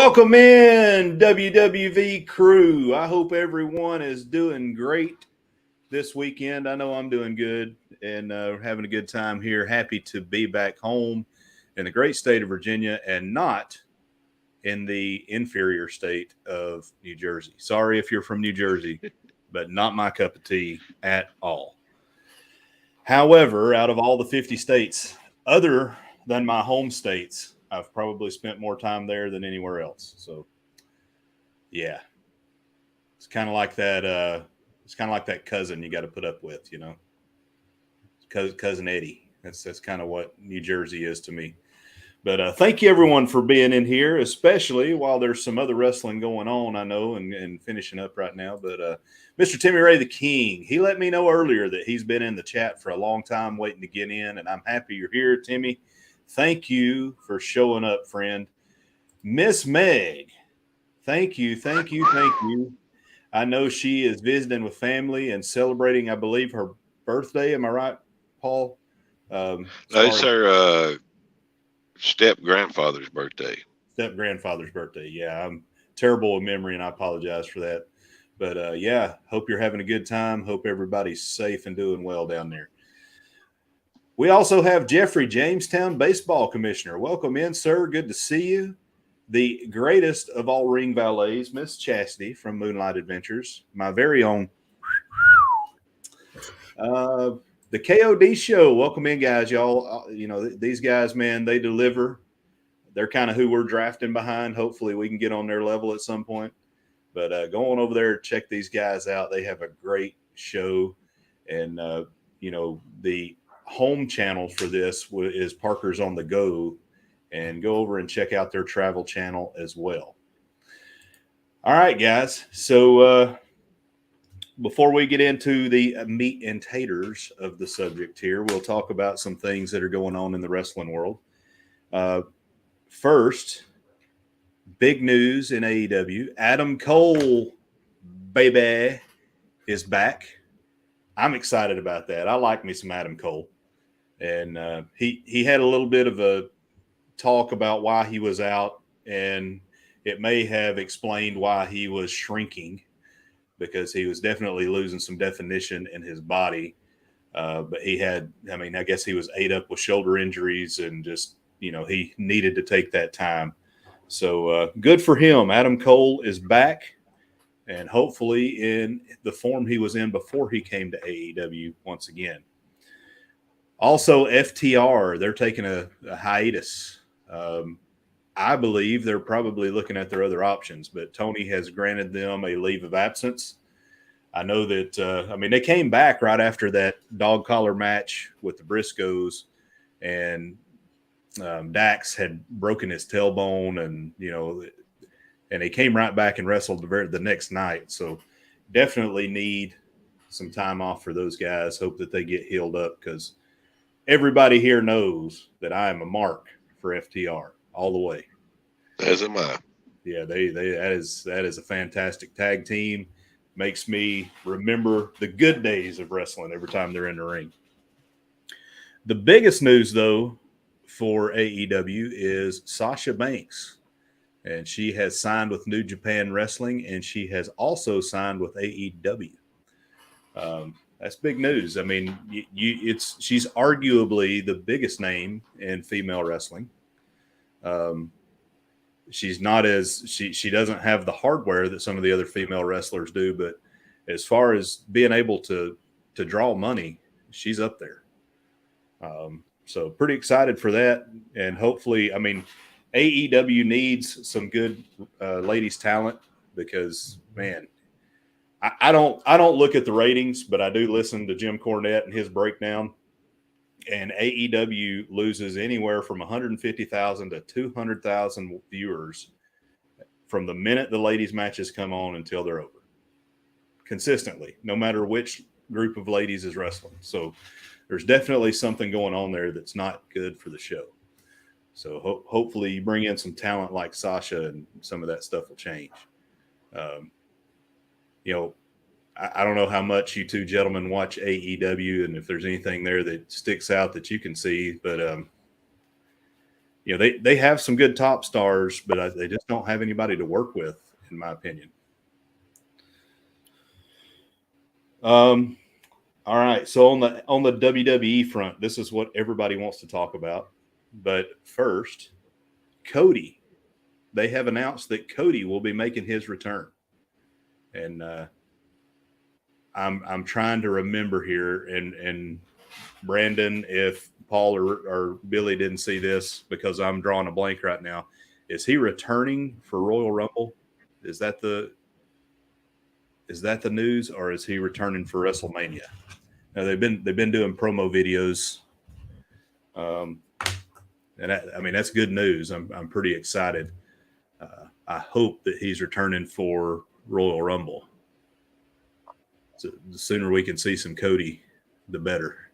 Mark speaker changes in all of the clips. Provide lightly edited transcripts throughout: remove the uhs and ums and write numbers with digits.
Speaker 1: Welcome in, WWV crew. I hope everyone is doing great this weekend. I know I'm doing good and having a good time here. Happy to be back home in the great state of Virginia and not in the inferior state of New Jersey. Sorry if you're from New Jersey, but not my cup of tea at all. However, out of all the 50 states, other than my home states, I've probably spent more time there than anywhere else. So, yeah, it's kind of like that. It's kind of like that cousin you got to put up with, cousin Eddie. That's kind of what New Jersey is to me. But thank you everyone for being in here, especially while there's some other wrestling going on. I know and finishing up right now. But Mr. Timmy Ray the King, he let me know earlier that he's been in the chat for a long time, waiting to get in, and I'm happy you're here, Timmy. Thank you for showing up, friend. Miss Meg, thank you. I know she is visiting with family and celebrating, I believe, her birthday. Am I right, Paul?
Speaker 2: No, it's her step-grandfather's birthday.
Speaker 1: Step-grandfather's birthday. Yeah, I'm terrible with memory, and I apologize for that. But, yeah, hope you're having a good time. Hope everybody's safe and doing well down there. We also have Jeffrey, Jamestown Baseball Commissioner. Welcome in, sir. Good to see you. The greatest of all ring valets, Miss Chastity from Moonlight Adventures, my very own. The KOD show. Welcome in, guys. Y'all, these guys, man, they deliver. They're kind of who we're drafting behind. Hopefully we can get on their level at some point. But go on over there, check these guys out. They have a great show. And, the home channel for this is Parker's on the Go, and go over and check out their travel channel as well. All right, guys. So before we get into the meat and taters of the subject here, we'll talk about some things that are going on in the wrestling world. First, big news in AEW. Adam Cole, baby, is back. I'm excited about that. I like me some Adam Cole. And he had a little bit of a talk about why he was out, and it may have explained why he was shrinking, because he was definitely losing some definition in his body. But I guess he was ate up with shoulder injuries and just, he needed to take that time. So good for him. Adam Cole is back, and hopefully in the form he was in before he came to AEW once again. Also, FTR, they're taking a hiatus. I believe they're probably looking at their other options, but Tony has granted them a leave of absence. I know that, they came back right after that dog collar match with the Briscoes, and Dax had broken his tailbone, and he came right back and wrestled the next night. So definitely need some time off for those guys. Hope that they get healed up, because everybody here knows that I am a mark for FTR all the way.
Speaker 2: As am I.
Speaker 1: Yeah, that is a fantastic tag team. Makes me remember the good days of wrestling every time they're in the ring. The biggest news, though, for AEW is Sasha Banks, and she has signed with New Japan Wrestling, and she has also signed with AEW. That's big news. She's arguably the biggest name in female wrestling. She's not she doesn't have the hardware that some of the other female wrestlers do, but as far as being able to draw money, she's up there. So pretty excited for that, and hopefully, AEW needs some good ladies talent, because, man, I don't look at the ratings, but I do listen to Jim Cornette and his breakdown. And AEW loses anywhere from 150,000 to 200,000 viewers from the minute the ladies' matches come on until they're over, consistently, no matter which group of ladies is wrestling. So there's definitely something going on there that's not good for the show. So hopefully you bring in some talent like Sasha, and some of that stuff will change. I don't know how much you two gentlemen watch AEW, and if there's anything there that sticks out that you can see, but they have some good top stars, but they just don't have anybody to work with, in my opinion. All right. So on the WWE front, this is what everybody wants to talk about. But first, Cody. They have announced that Cody will be making his return, and I'm trying to remember here. And Brandon, if Paul or Billy didn't see this because I'm drawing a blank right now, is he returning for Royal Rumble? Is that the news, or is he returning for WrestleMania? Now they've been doing promo videos, and I mean that's good news. I'm pretty excited. I hope that he's returning for Royal Rumble. So the sooner we can see some Cody, the better.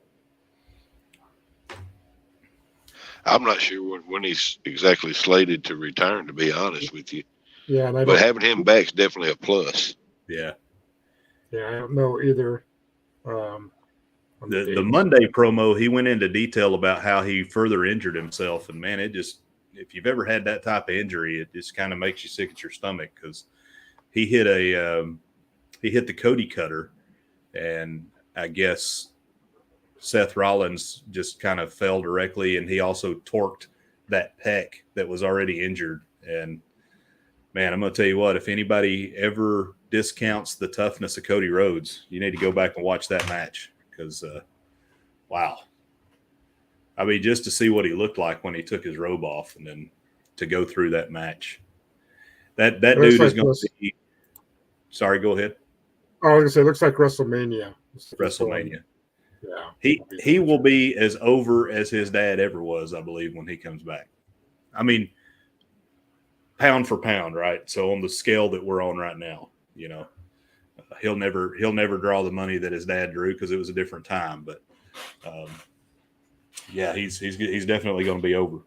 Speaker 2: I'm not sure when he's exactly slated to return, to be honest with you.
Speaker 3: Yeah,
Speaker 2: but having him back is definitely a plus.
Speaker 1: Yeah.
Speaker 3: Yeah, I don't know either.
Speaker 1: The Monday promo, he went into detail about how he further injured himself, and man, it just, if you've ever had that type of injury, it just kind of makes you sick at your stomach because he hit the Cody cutter, and I guess Seth Rollins just kind of fell directly, and he also torqued that pec that was already injured. And man, I'm going to tell you what, if anybody ever discounts the toughness of Cody Rhodes, you need to go back and watch that match because, wow. I mean, just to see what he looked like when he took his robe off and then to go through that match. That dude is going to be – sorry, go ahead.
Speaker 3: Oh, I was going to say, it looks like WrestleMania.
Speaker 1: WrestleMania.
Speaker 3: Yeah.
Speaker 1: He will be as over as his dad ever was, I believe, when he comes back. I mean, pound for pound, right? So on the scale that we're on right now, he'll never draw the money that his dad drew because it was a different time. But yeah, he's definitely going to be over.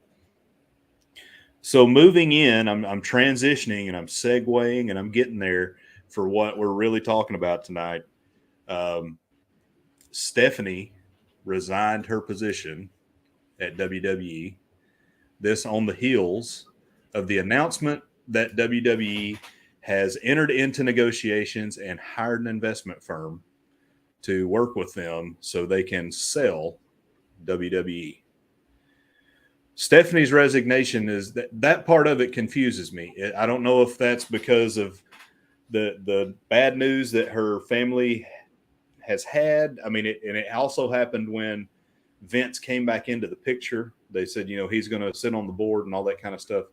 Speaker 1: So moving in, I'm transitioning and I'm segueing and I'm getting there for what we're really talking about tonight. Stephanie resigned her position at WWE. This on the heels of the announcement that WWE has entered into negotiations and hired an investment firm to work with them so they can sell WWE. Stephanie's resignation is that part of it confuses me. I don't know if that's because of the bad news that her family has had. I mean, it also happened when Vince came back into the picture. They said, he's going to sit on the board and all that kind of stuff.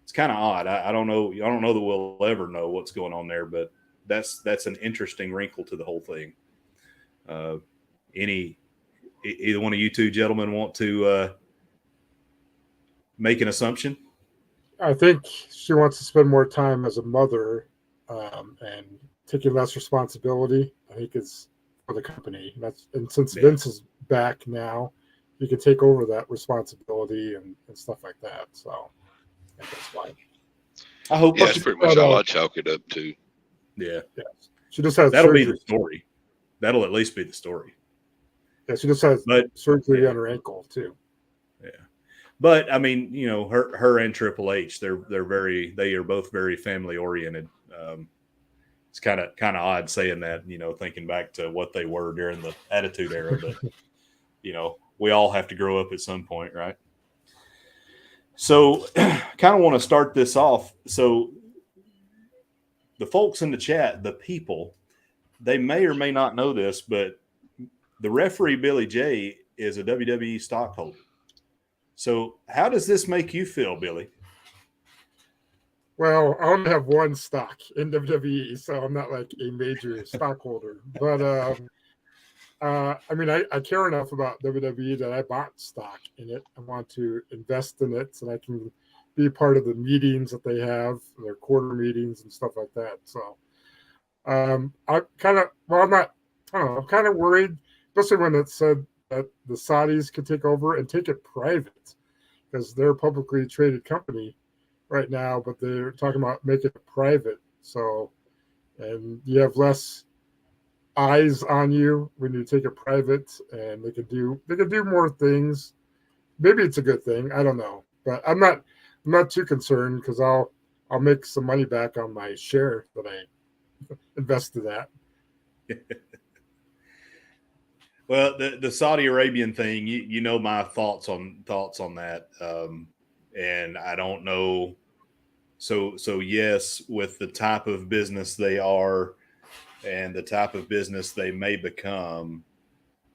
Speaker 1: It's kind of odd. I don't know. I don't know that we'll ever know what's going on there, but that's an interesting wrinkle to the whole thing. Either one of you two gentlemen want to make an assumption?
Speaker 3: I think she wants to spend more time as a mother and taking less responsibility. I think it's for the company. And since Vince is back now, he can take over that responsibility and stuff like that. So I think that's why.
Speaker 1: I hope
Speaker 2: that's pretty much all I chalk it up to.
Speaker 1: Yeah.
Speaker 3: She just has
Speaker 1: that'll
Speaker 3: surgery.
Speaker 1: Be the story. That'll at least be the story.
Speaker 3: Yeah, she just has surgery on her ankle too.
Speaker 1: Yeah. But I mean, her and Triple H, they are both very family oriented. It's kind of odd saying that, thinking back to what they were during the Attitude Era, but we all have to grow up at some point, right? So, kind of want to start this off. So, the folks in the chat, the people, they may or may not know this, but the referee Billy J is a WWE stockholder. So how does this make you feel, Billy?
Speaker 3: Well, I only have one stock in WWE, so I'm not like a major stockholder. But I mean, I care enough about WWE that I bought stock in it. I want to invest in it so I can be part of the meetings that they have, their quarter meetings and stuff like that. So I'm kind of worried, especially when it said that the Saudis could take over and take it private because they're a publicly traded company right now, but they're talking about making it private. So, and you have less eyes on you when you take it private, and they could do more things. Maybe it's a good thing. I don't know. But I'm not too concerned because I'll make some money back on my share that I invested at.
Speaker 1: Well, the Saudi Arabian thing, you know my thoughts on that, and I don't know. So yes, with the type of business they are, and the type of business they may become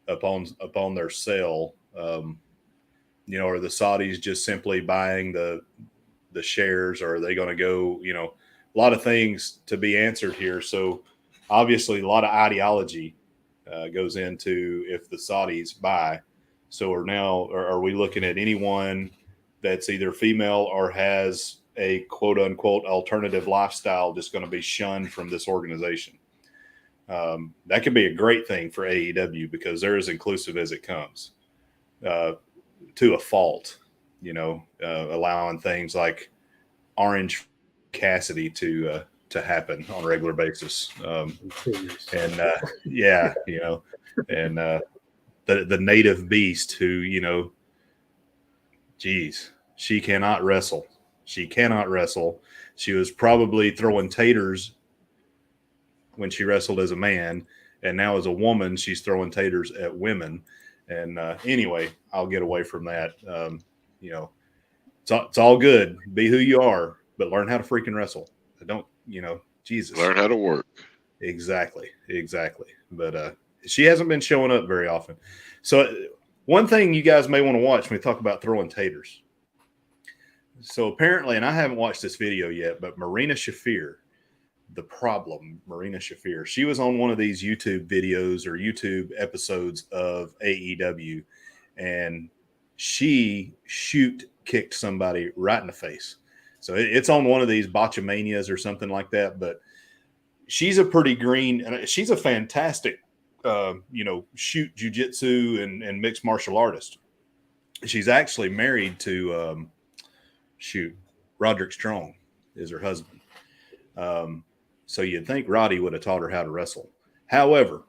Speaker 1: upon their sale, are the Saudis just simply buying the shares, or are they going to go? A lot of things to be answered here. So obviously, a lot of ideology goes into if the Saudis buy. So are we looking at anyone that's either female or has a quote unquote alternative lifestyle just going to be shunned from this organization? That could be a great thing for AEW because they're as inclusive as it comes, to a fault, allowing things like Orange Cassidy to happen on a regular basis. And yeah, and the native beast who, geez, she cannot wrestle. She cannot wrestle. She was probably throwing taters when she wrestled as a man, and now as a woman, she's throwing taters at women. And anyway, I'll get away from that. It's all good. Be who you are, but learn how to freaking wrestle. Don't, Jesus.
Speaker 2: Learn how to work.
Speaker 1: Exactly. But she hasn't been showing up very often. So one thing you guys may want to watch when we talk about throwing taters. So apparently, and I haven't watched this video yet, but Marina Shafir, Marina Shafir, she was on one of these YouTube videos or YouTube episodes of AEW, and she kicked somebody right in the face. So it's on one of these botchamanias or something like that, but she's a pretty green, and she's a fantastic, shoot jujitsu and mixed martial artist. She's actually married to, Roderick Strong is her husband. So you'd think Roddy would have taught her how to wrestle. However,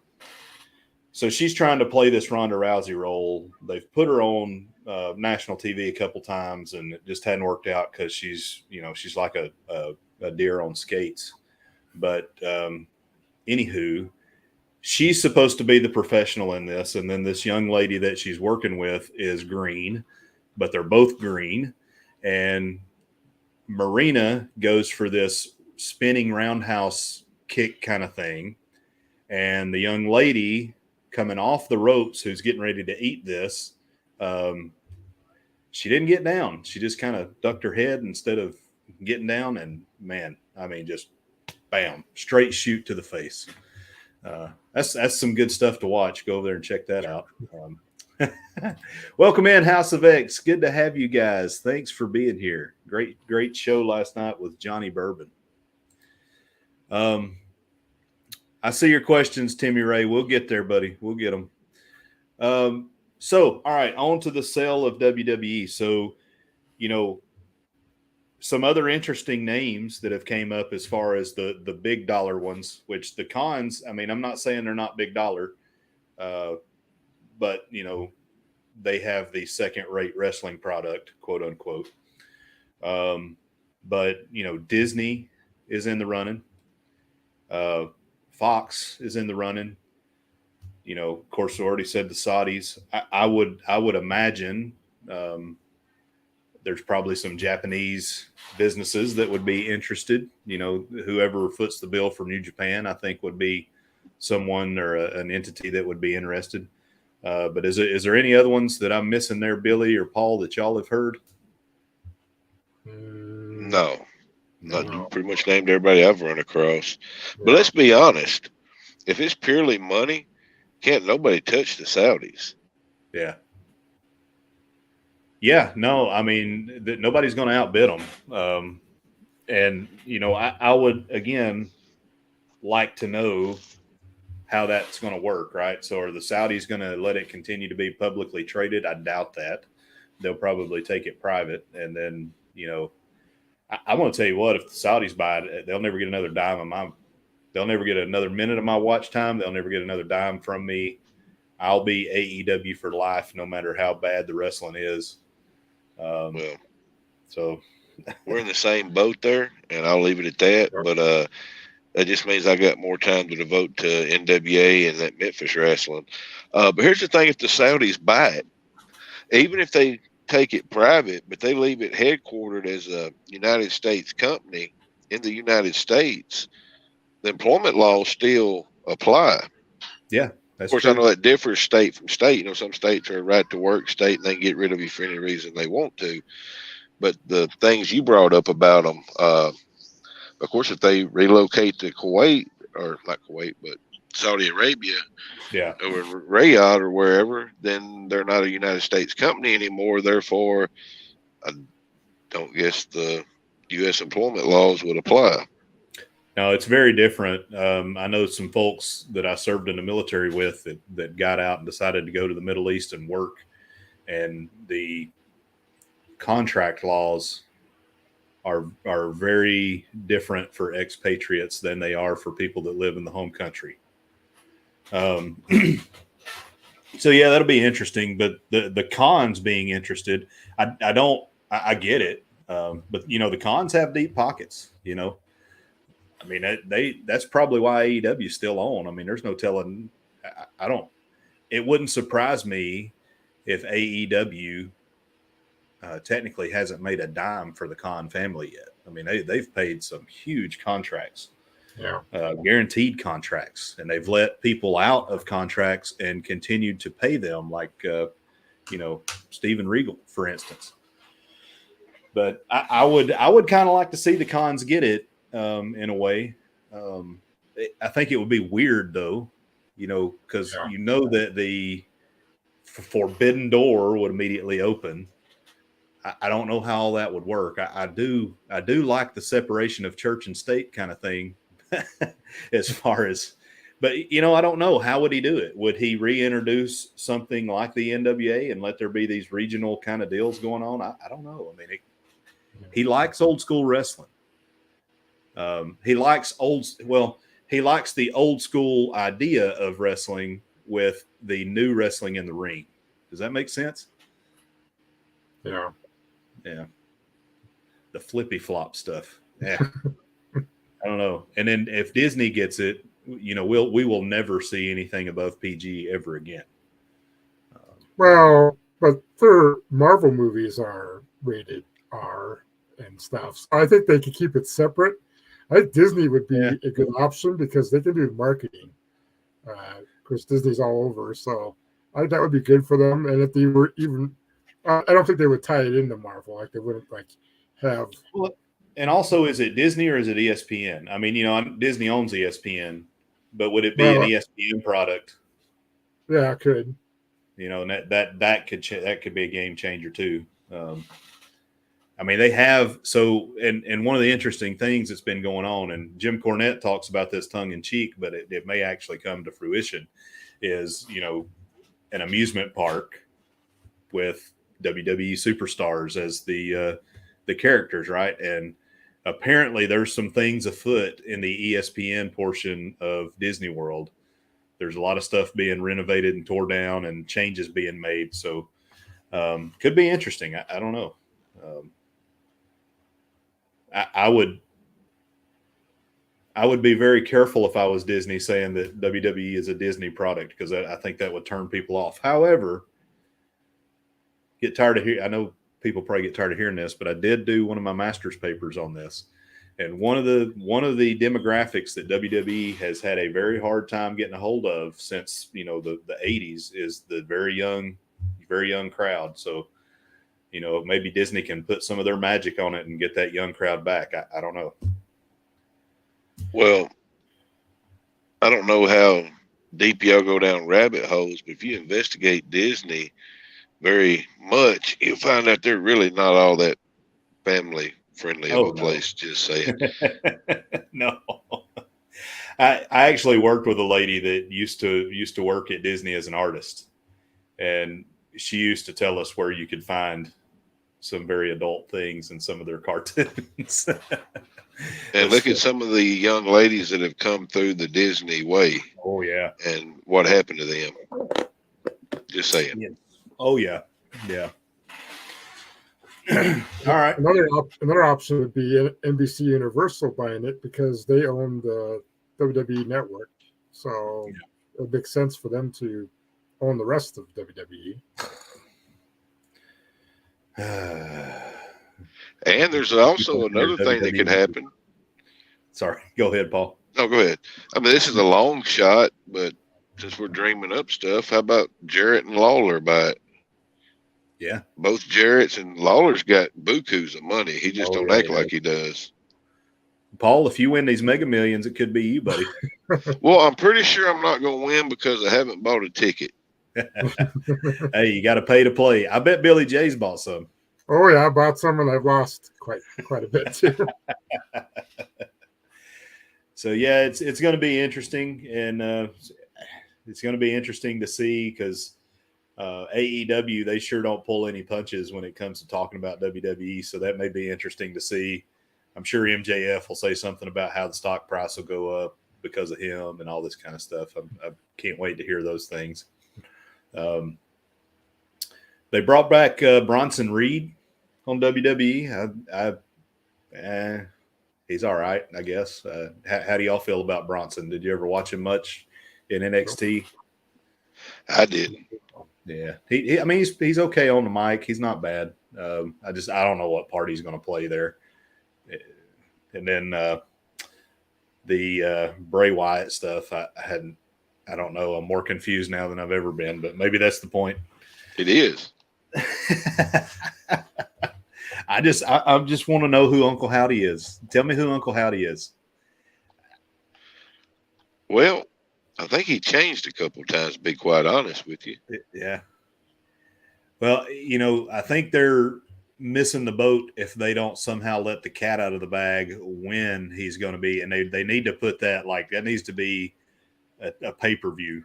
Speaker 1: so she's trying to play this Ronda Rousey role. They've put her on national TV a couple times, and it just hadn't worked out because she's like a deer on skates. But anywho, she's supposed to be the professional in this, and then this young lady that she's working with is green, but they're both green. And Marina goes for this spinning roundhouse kick kind of thing, and the young lady coming off the ropes who's getting ready to eat this, she didn't get down. She just kind of ducked her head instead of getting down, and man, I mean, just bam, straight shoot to the face. That's some good stuff to watch. Go over there and check that out. Welcome in, House of X. Good to have you guys. Thanks for being here. Great show last night with Johnny Bourbon. I see your questions, Timmy Ray. We'll get there, buddy. We'll get them. So, all right, on to the sale of WWE. So, some other interesting names that have came up as far as the big dollar ones, which the cons, I mean, I'm not saying they're not big dollar, but, they have the second-rate wrestling product, quote unquote. But, Disney is in the running. Fox is in the running. Of course, we already said the Saudis. I would imagine there's probably some Japanese businesses that would be interested. Whoever foots the bill for New Japan, I think would be someone or an entity that would be interested. But is there any other ones that I'm missing there, Billy or Paul, that y'all have heard?
Speaker 2: No. You pretty much named everybody I've run across. Yeah. But let's be honest. If it's purely money, can't nobody touch the Saudis.
Speaker 1: Yeah. Yeah, no, I mean, nobody's going to outbid them. And, I would, again, like to know how that's going to work, right? So are the Saudis going to let it continue to be publicly traded? I doubt that. They'll probably take it private. And then, I want to tell you what, if the Saudis buy it, they'll never get another dime of they'll never get another minute of my watch time. They'll never get another dime from me. I'll be AEW for life, no matter how bad the wrestling is.
Speaker 2: Well,
Speaker 1: So
Speaker 2: we're in the same boat there, and I'll leave it at that. But that just means I got more time to devote to NWA and that Memphis wrestling. But here's the thing: if the Saudis buy it, even if they take it private, but they leave it headquartered as a United States company in the United States, the employment laws still apply.
Speaker 1: yeah,
Speaker 2: Of
Speaker 1: that's
Speaker 2: course,
Speaker 1: true.
Speaker 2: I know that differs state from state. You know, some states are a right to work state and they can get rid of you for any reason they want to. But the things you brought up about them, of course, if they relocate to Kuwait, or not Kuwait, but Saudi Arabia,
Speaker 1: Yeah.
Speaker 2: or Riyadh or wherever, then they're not a United States company anymore. Therefore, I don't guess the U.S. employment laws would apply.
Speaker 1: No, it's very different. I know some folks that I served in the military with that got out and decided to go to the Middle East and work, and the contract laws are very different for expatriates than they are for people that live in the home country. So yeah, that'll be interesting. But the cons being interested, I get it. But you know, the cons have deep pockets. You know, I mean, that's probably why AEW is still on. I mean, there's no telling. I don't. It wouldn't surprise me if AEW technically hasn't made a dime for the Khan family yet. I mean, they've paid some huge contracts, guaranteed contracts, and they've let people out of contracts and continued to pay them, like you know, Steven Regal, for instance. But I would kind of like to see the Khans get it in a way. I think it would be weird though, you know, because you know that the forbidden door would immediately open. I don't know how all that would work. I do like the separation of church and state kind of thing, as far as, but you know, I don't know, how would he do it? Would he reintroduce something like the NWA and let there be these regional kind of deals going on? I don't know. I mean, he likes old school wrestling. He likes he likes the old school idea of wrestling with the new wrestling in the ring. Does that make sense?
Speaker 3: Yeah.
Speaker 1: Yeah. The flippy flop stuff. Yeah. I don't know. And then if Disney gets it, you know, we will never see anything above PG ever again.
Speaker 3: Well, but their Marvel movies are rated R and stuff. So I think they could keep it separate. I think Disney would be a good option because they can do marketing. Of course, Disney's all over, so I think that would be good for them. And if they were even, I don't think they would tie it into Marvel. Like they wouldn't have.
Speaker 1: Well, and also, is it Disney or is it ESPN? I mean, you know, Disney owns ESPN, but would it be an ESPN product?
Speaker 3: Yeah, it could.
Speaker 1: You know, and that could be a game changer too. I mean, they have and one of the interesting things that's been going on, and Jim Cornette talks about this tongue in cheek, but it may actually come to fruition, is, you know, an amusement park with WWE superstars as the characters, right? And apparently there's some things afoot in the ESPN portion of Disney World. There's a lot of stuff being renovated and tore down and changes being made. So could be interesting. I don't know. I would be very careful if I was Disney saying that WWE is a Disney product, because I think that would turn people off. However, get tired of hearing. I know people probably get tired of hearing this, but I did do one of my master's papers on this, and one of the demographics that WWE has had a very hard time getting a hold of since, you know, the 80s is the very young crowd. So, you know, maybe Disney can put some of their magic on it and get that young crowd back. I don't know.
Speaker 2: Well, I don't know how deep y'all go down rabbit holes, but if you investigate Disney very much, you'll find out they're really not all that family friendly of a place. Just saying.
Speaker 1: No. I actually worked with a lady that used to work at Disney as an artist, and she used to tell us where you could find some very adult things in some of their cartoons.
Speaker 2: And look at some of the young ladies that have come through the Disney way.
Speaker 1: Oh yeah.
Speaker 2: And what happened to them? Just saying.
Speaker 1: Yeah. Oh yeah. Yeah. All right.
Speaker 3: Another option would be NBC Universal buying it because they own the WWE network. So it would make sense for them to own the rest of WWE.
Speaker 2: And there's also another thing that could happen.
Speaker 1: Sorry, go ahead, Paul.
Speaker 2: No, go ahead. I mean, this is a long shot, but since we're dreaming up stuff, how about Jarrett and Lawler buy it?
Speaker 1: Yeah.
Speaker 2: Both Jarrett's and Lawler's got bukus of money. He just don't act like he does.
Speaker 1: Paul, if you win these Mega Millions, it could be you, buddy.
Speaker 2: Well, I'm pretty sure I'm not going to win because I haven't bought a ticket.
Speaker 1: Hey, you got to pay to play. I bet Billy J's bought some.
Speaker 3: Oh yeah, I bought some and I've lost quite a bit too.
Speaker 1: So yeah, it's going to be interesting, and it's going to be interesting to see because AEW, they sure don't pull any punches when it comes to talking about WWE. So that may be interesting to see. I'm sure MJF will say something about how the stock price will go up because of him and all this kind of stuff. I can't wait to hear those things. They brought back Bronson Reed on WWE. He's all right, I guess. How do y'all feel about Bronson? Did you ever watch him much in NXT?
Speaker 2: I didn't.
Speaker 1: Yeah, I mean, he's okay on the mic. He's not bad. I don't know what part he's going to play there. And then the Bray Wyatt stuff, I don't know. I'm more confused now than I've ever been, but maybe that's the point.
Speaker 2: It is.
Speaker 1: I just want to know who Uncle Howdy is. Tell me who Uncle Howdy is.
Speaker 2: Well, I think he changed a couple times, to be quite honest with you.
Speaker 1: Yeah. Well, I think they're missing the boat if they don't somehow let the cat out of the bag when he's going to be. And they need to put that needs to be a pay-per-view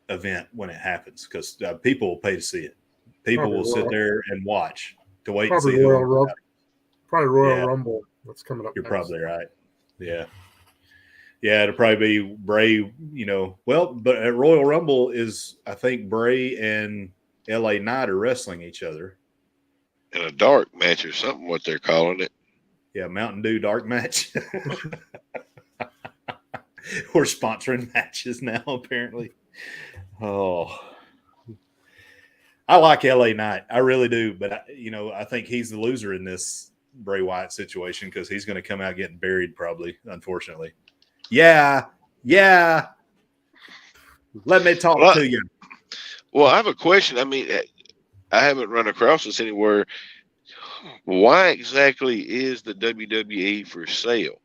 Speaker 1: event when it happens because people will pay to see it. People will sit there and watch to wait and see who.
Speaker 3: Probably Royal Rumble that's coming up.
Speaker 1: You're probably right. Yeah. Yeah, it'll probably be Bray, but at Royal Rumble is, I think, Bray and LA Knight are wrestling each other.
Speaker 2: In a dark match or something, what they're calling it.
Speaker 1: Yeah, Mountain Dew dark match. We're sponsoring matches now, apparently. Oh. I like LA Knight. I really do. But, I think he's the loser in this Bray Wyatt situation because he's going to come out getting buried probably, unfortunately. Yeah. Let me talk to you.
Speaker 2: Well, I have a question. I mean, I haven't run across this anywhere. Why exactly is the WWE for sale?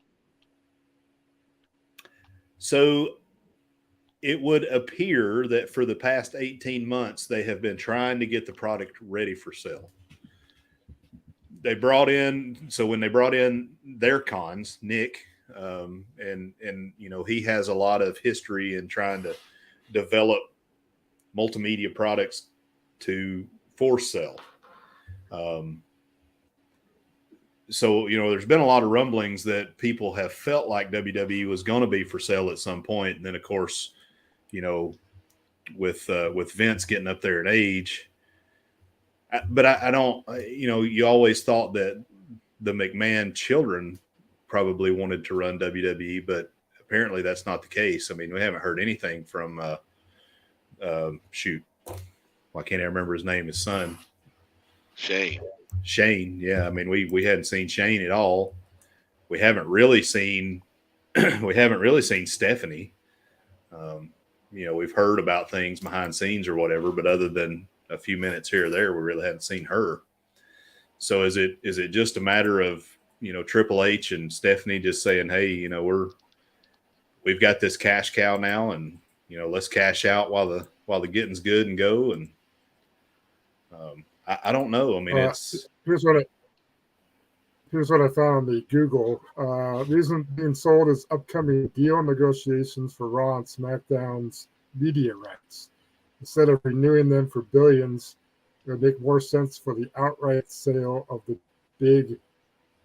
Speaker 1: So it would appear that for the past 18 months, they have been trying to get the product ready for sale. When they brought in their cons, Nick, and he has a lot of history in trying to develop multimedia products to force sell. So there's been a lot of rumblings that people have felt like WWE was going to be for sale at some point, and then of course, with Vince getting up there in age. But I don't, you always thought that the McMahon children probably wanted to run WWE, but apparently that's not the case. I mean, we haven't heard anything from, why can't I remember his name? His son. Shane. Yeah. I mean, we hadn't seen Shane at all. We haven't really seen Stephanie. We've heard about things behind scenes or whatever, but other than a few minutes here or there, we really haven't seen her. So is it just a matter of, Triple H and Stephanie just saying, hey, we've got this cash cow now and, let's cash out while the getting's good and go. And I don't know. I mean,
Speaker 3: here's what I found on the Google. Reason being sold is upcoming deal negotiations for Raw and SmackDown's media rights. Instead of renewing them for billions, it would make more sense for the outright sale of the Big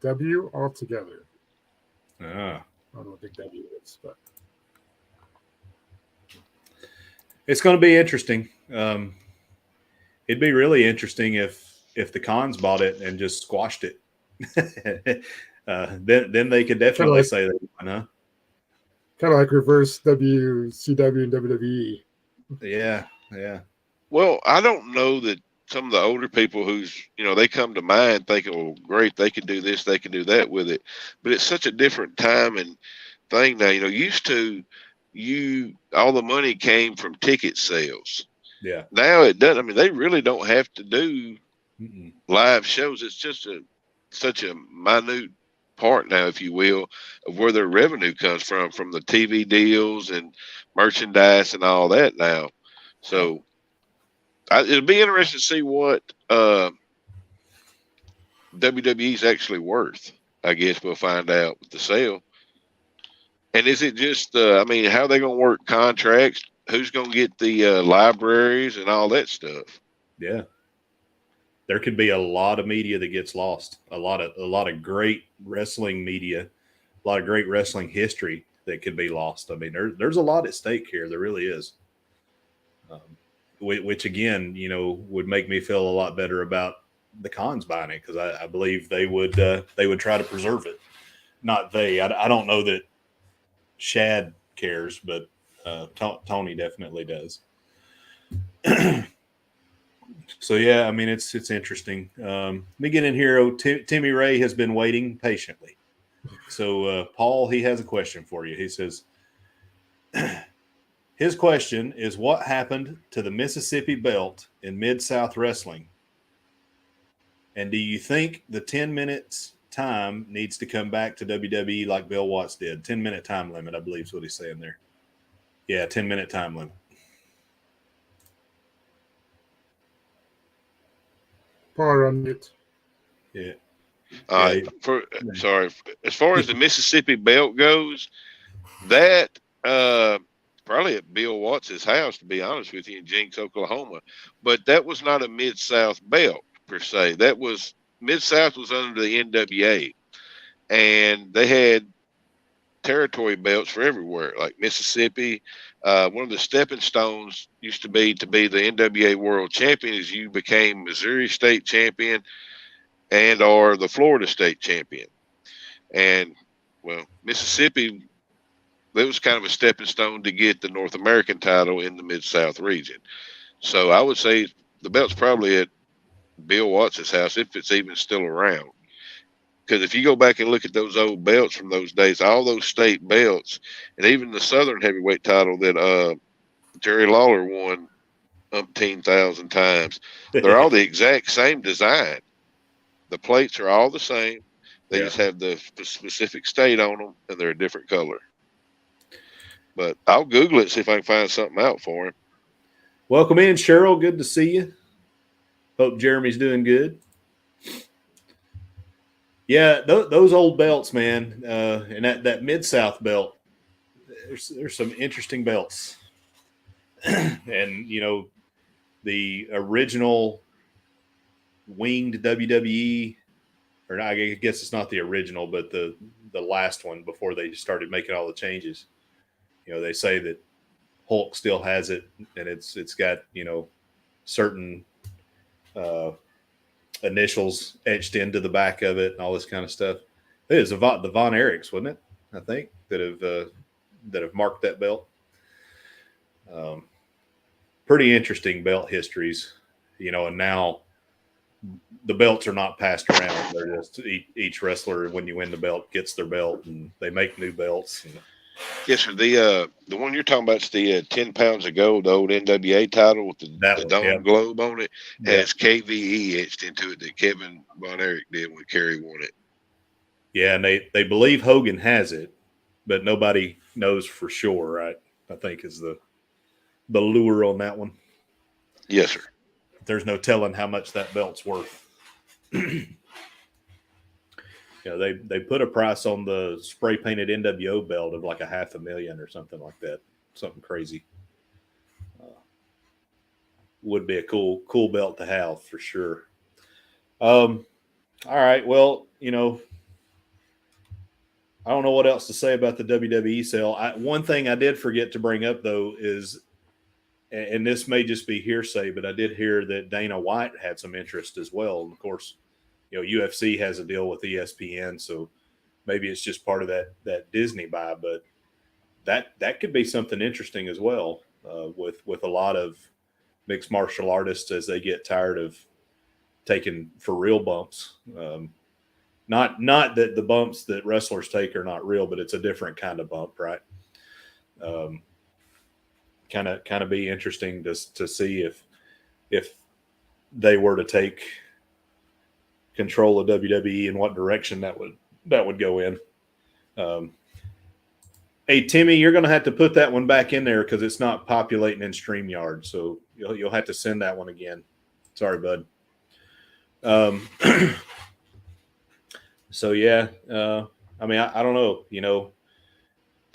Speaker 3: W altogether. I don't know what Big W is, but it's
Speaker 1: going to be interesting. It'd be really interesting if if the Khans bought it and just squashed it, then they could definitely say that, huh?
Speaker 3: Kind of like reverse WCW and WWE.
Speaker 1: Yeah, yeah.
Speaker 2: Well, I don't know that some of the older people who's, they come to mind thinking, well, great, they can do this, they can do that with it. But it's such a different time and thing now. Used to, all the money came from ticket sales.
Speaker 1: Yeah.
Speaker 2: Now it doesn't. I mean, they really don't have to do live shows. It's just such a minute part now, if you will, of where their revenue comes from the TV deals and merchandise and all that now. So it'll be interesting to see what WWE's actually worth. I guess we'll find out with the sale. And is it just, how are they going to work contracts? Who's going to get the libraries and all that stuff?
Speaker 1: Yeah. There could be a lot of media that gets lost. A lot of great wrestling media, a lot of great wrestling history that could be lost. I mean, there's a lot at stake here. There really is. Which again, would make me feel a lot better about the Khans buying it, because I believe they would try to preserve it. Not they. I don't know that Shad cares, but Tony definitely does. So yeah, I mean it's interesting. Let me get in here. Timmy Ray has been waiting patiently. So Paul, he has a question for you. He says, his question is, what happened to the Mississippi belt in Mid-South Wrestling? And do you think the 10 minutes time needs to come back to WWE like Bill Watts did? 10-minute time limit, I believe is what he's saying there. Yeah, 10-minute time limit.
Speaker 3: Power on it.
Speaker 1: Yeah.
Speaker 2: As far as the Mississippi belt goes, that probably at Bill Watts' house, to be honest with you, in Jenks, Oklahoma. But that was not a Mid-South belt per se. That was Mid-South was under the NWA, and they had territory belts for everywhere, like Mississippi. One of the stepping stones used to be the NWA World Champion, as you became Missouri State Champion and or the Florida State Champion. And well, Mississippi, that was kind of a stepping stone to get the North American title in the Mid-South region. So I would say the belt's probably at Bill Watts' house, if it's even still around. Because if you go back and look at those old belts from those days, all those state belts, and even the Southern heavyweight title that Jerry Lawler won umpteen thousand times, they're all the exact same design. The plates are all the same. They just have the specific state on them, and they're a different color. But I'll Google it, see if I can find something out for him.
Speaker 1: Welcome in, Cheryl. Good to see you. Hope Jeremy's doing good. Yeah, those old belts, man, and that Mid-South belt, there's some interesting belts. And, the original winged WWE, or I guess it's not the original, but the last one before they started making all the changes. They say that Hulk still has it, and it's got, certain initials etched into the back of it and all this kind of stuff. It is the Von Erichs, wasn't it? I think that have marked that belt. Pretty interesting belt histories, and now the belts are not passed around. They're just each wrestler, when you win the belt, gets their belt, and they make new belts.
Speaker 2: Yes, sir. The one you're talking about is the 10 pounds of gold, the old NWA title with the dome globe on it, has KVE etched into it that Kevin Von Erich did when Kerry won it.
Speaker 1: Yeah, and they believe Hogan has it, but nobody knows for sure, right? I think is the lure on that one.
Speaker 2: Yes, sir.
Speaker 1: There's no telling how much that belt's worth. They put a price on the spray painted NWO belt of like $500,000 or something like that. Something crazy. Would be a cool belt to have for sure. All right. Well, I don't know what else to say about the WWE sale. One thing I did forget to bring up though is and this may just be hearsay, but I did hear that Dana White had some interest as well. And of course, UFC has a deal with ESPN, so maybe it's just part of that Disney buy. But that could be something interesting as well, with a lot of mixed martial artists as they get tired of taking for real bumps. Not that the bumps that wrestlers take are not real, but it's a different kind of bump, right? Kind of be interesting to see if they were to take control of WWE and what direction that would go in. Hey Timmy, you're going to have to put that one back in there because it's not populating in StreamYard, so you'll have to send that one again. Sorry, bud. So yeah, I mean, I don't know.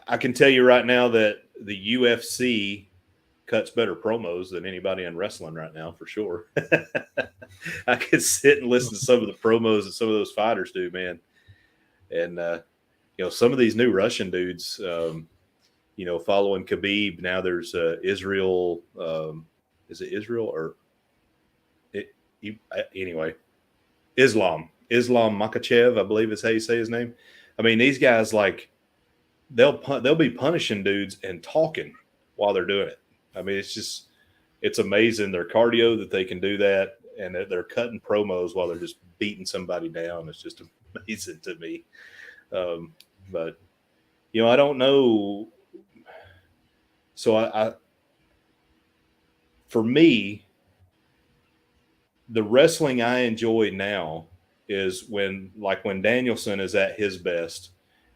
Speaker 1: I can tell you right now that the UFC cuts better promos than anybody in wrestling right now, for sure. I could sit and listen to some of the promos that some of those fighters do, man. And some of these new Russian dudes, following Khabib. Now there's Israel. Is it Israel or anyway? Islam Makhachev, I believe is how you say his name. I mean, these guys, like, they'll be punishing dudes and talking while they're doing it. I mean, it's amazing their cardio that they can do that, and they're cutting promos while they're just beating somebody down. It's just amazing to me. But I don't know. So I for me, the wrestling I enjoy now is when Danielson is at his best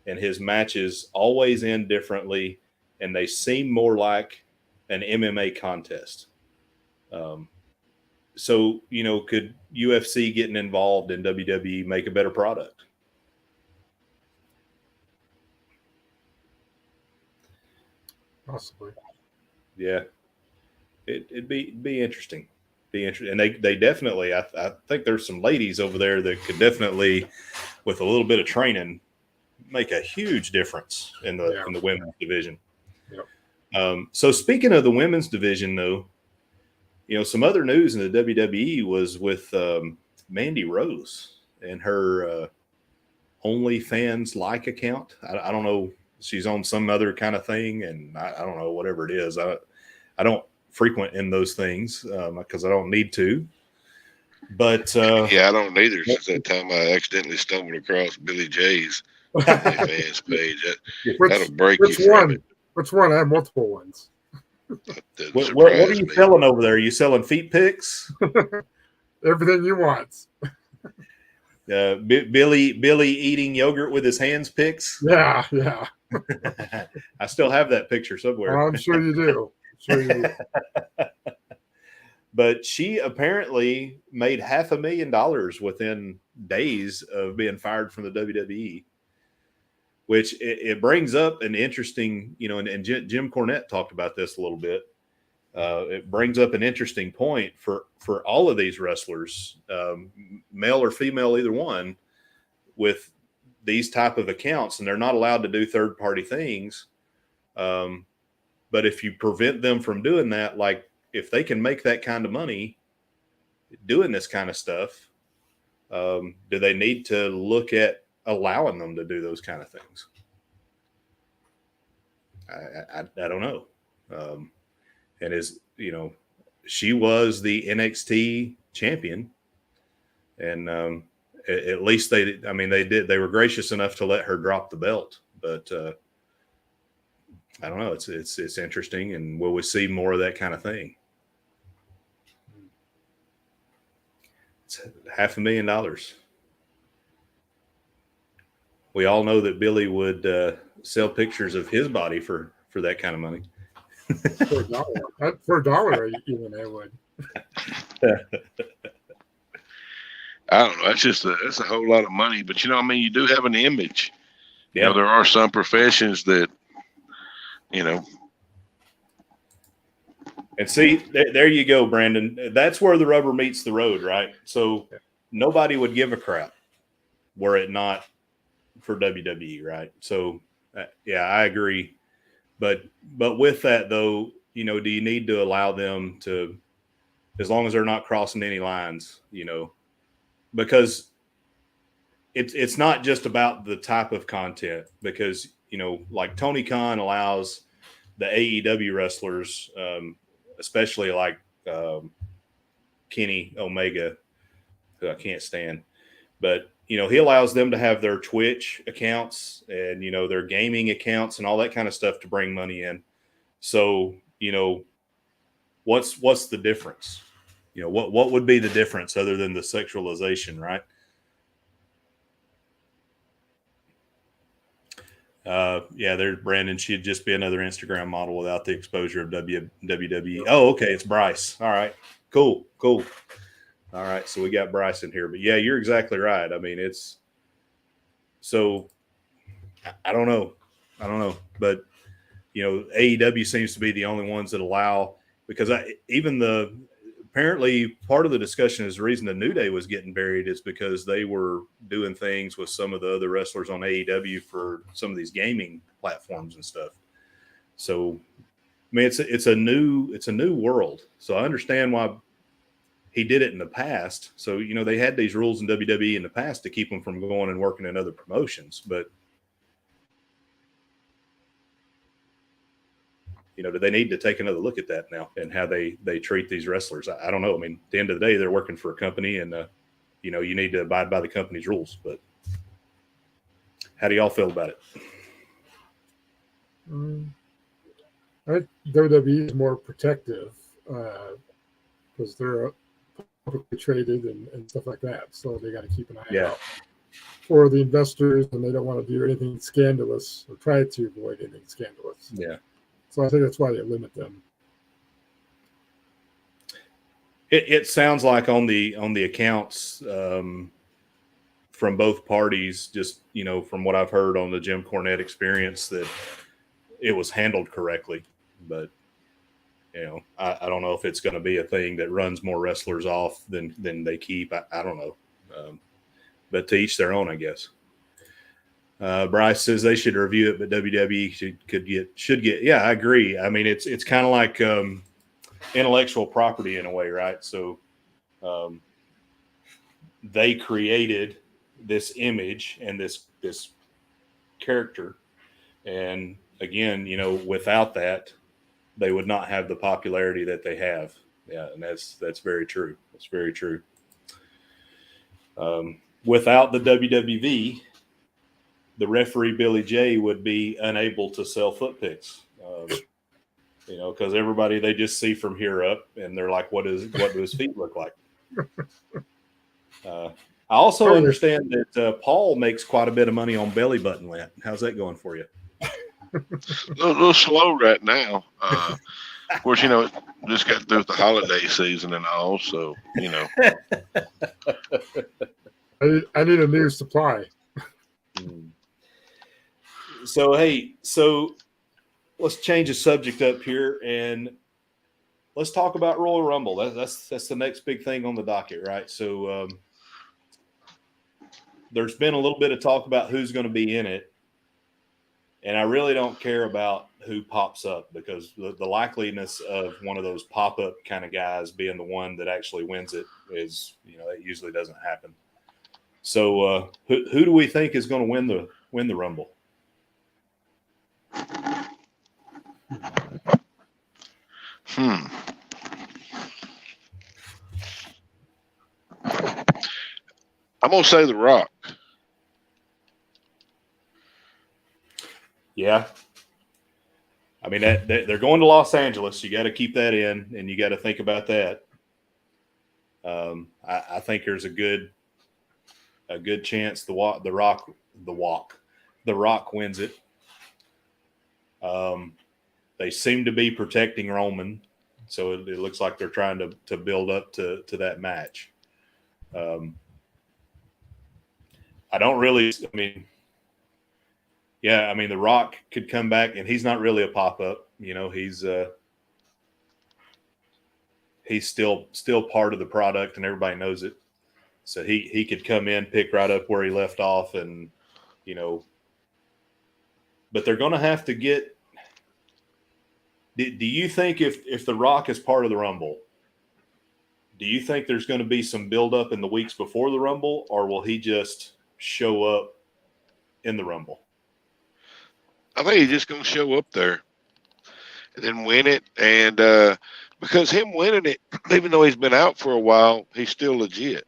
Speaker 1: and his matches always end differently and they seem more like an MMA contest. So, could UFC getting involved in WWE make a better product?
Speaker 3: Possibly.
Speaker 1: Yeah. It'd be interesting. And they definitely, I think there's some ladies over there that could definitely, with a little bit of training, make a huge difference in the women's division.
Speaker 3: Yep.
Speaker 1: So speaking of the women's division, though, some other news in the WWE was with Mandy Rose and her OnlyFans like account. I don't know. She's on some other kind of thing, and I don't know, whatever it is. I don't frequent in those things because I don't need to. But
Speaker 2: yeah, I don't either. Since that time I accidentally stumbled across Billy J's OnlyFans page, that'll break you from it.
Speaker 3: Which one? I have multiple ones.
Speaker 1: What are you selling over there? Are you selling feet pics?
Speaker 3: Everything you want.
Speaker 1: Billy eating yogurt with his hands pics?
Speaker 3: Yeah.
Speaker 1: I still have that picture somewhere.
Speaker 3: I'm sure you do.
Speaker 1: But she apparently made $500,000 within days of being fired from the WWE, which it brings up an interesting, and Jim Cornette talked about this a little bit. It brings up an interesting point for all of these wrestlers, male or female, either one, with these type of accounts, and they're not allowed to do third-party things. But if you prevent them from doing that, like if they can make that kind of money doing this kind of stuff, do they need to look at allowing them to do those kind of things? I don't know. And she was the NXT champion, and at least they were gracious enough to let her drop the belt, but I don't know. It's interesting, and will we see more of that kind of thing? It's $500,000. We all know that Billy would sell pictures of his body for that kind of money.
Speaker 3: For $1, even I would.
Speaker 2: I don't know. That's a whole lot of money, but you do have an image.
Speaker 1: Yeah.
Speaker 2: There are some professions that,
Speaker 1: And see, there you go, Brandon. That's where the rubber meets the road, right? So nobody would give a crap were it not for WWE, right? So, I agree. But with that, though, do you need to allow them to, as long as they're not crossing any lines, because it's not just about the type of content, because, like Tony Khan allows the AEW wrestlers, especially like Kenny Omega, who I can't stand, but he allows them to have their Twitch accounts and their gaming accounts and all that kind of stuff to bring money in. So what's the difference? What would be the difference other than the sexualization, right? There's Brandon. She'd just be another Instagram model without the exposure of WWE. Oh, okay, it's Bryce. All right, cool. All right, so we got Bryce in here, but yeah, you're exactly right. I mean, it's so I don't know, but AEW seems to be the only ones that allow, because apparently part of the discussion is the reason the New Day was getting buried is because they were doing things with some of the other wrestlers on AEW for some of these gaming platforms and stuff. So, I mean, it's a new world. So I understand why he did it in the past. So, they had these rules in WWE in the past to keep them from going and working in other promotions, but do they need to take another look at that now and how they treat these wrestlers? I don't know. I mean, at the end of the day, they're working for a company, and you need to abide by the company's rules. But how do y'all feel about it?
Speaker 3: WWE is more protective because they're publicly traded and stuff like that. So they got to keep an eye out for the investors, and they don't want to do anything scandalous or try to avoid anything scandalous.
Speaker 1: Yeah.
Speaker 3: So I think that's why they limit them.
Speaker 1: It sounds like on the accounts from both parties, just from what I've heard on the Jim Cornette experience, that it was handled correctly. But I don't know if it's going to be a thing that runs more wrestlers off than they keep. I don't know, but to each their own, I guess. Bryce says they should review it, but WWE should get. Yeah, I agree. I mean, it's kind of like intellectual property in a way, right? So they created this image and this character, and again, without that, they would not have the popularity that they have. Yeah, and that's very true. That's very true. Without the WWV, the referee Billy J would be unable to sell foot picks, because everybody, they just see from here up, and they're like, "What do his feet look like?" I also understand that Paul makes quite a bit of money on belly button lint. How's that going for you?
Speaker 2: A little slow right now. Of course, just got through the holiday season and all, so
Speaker 3: I need a new supply.
Speaker 1: So let's change the subject up here and let's talk about Royal Rumble. That's the next big thing on the docket, right? So there's been a little bit of talk about who's going to be in it, and I really don't care about who pops up, because the likeliness of one of those pop-up kind of guys being the one that actually wins it is, it usually doesn't happen. So who do we think is going to win the Rumble?
Speaker 2: I'm gonna say The Rock.
Speaker 1: Yeah, I mean that they're going to Los Angeles. You got to keep that in, and you got to think about that. I think there's a good chance the Rock wins it. They seem to be protecting Roman, so it looks like they're trying to build up to that match. I don't really. I mean, yeah, I mean, The Rock could come back, and he's not really a pop-up. He's still part of the product, and everybody knows it. So he could come in, pick right up where he left off, and but they're going to have to get Do you think if The Rock is part of the Rumble, do you think there's going to be some buildup in the weeks before the Rumble, or will he just show up in the Rumble?
Speaker 2: I think he's just going to show up there and then win it. And because him winning it, even though he's been out for a while, he's still legit.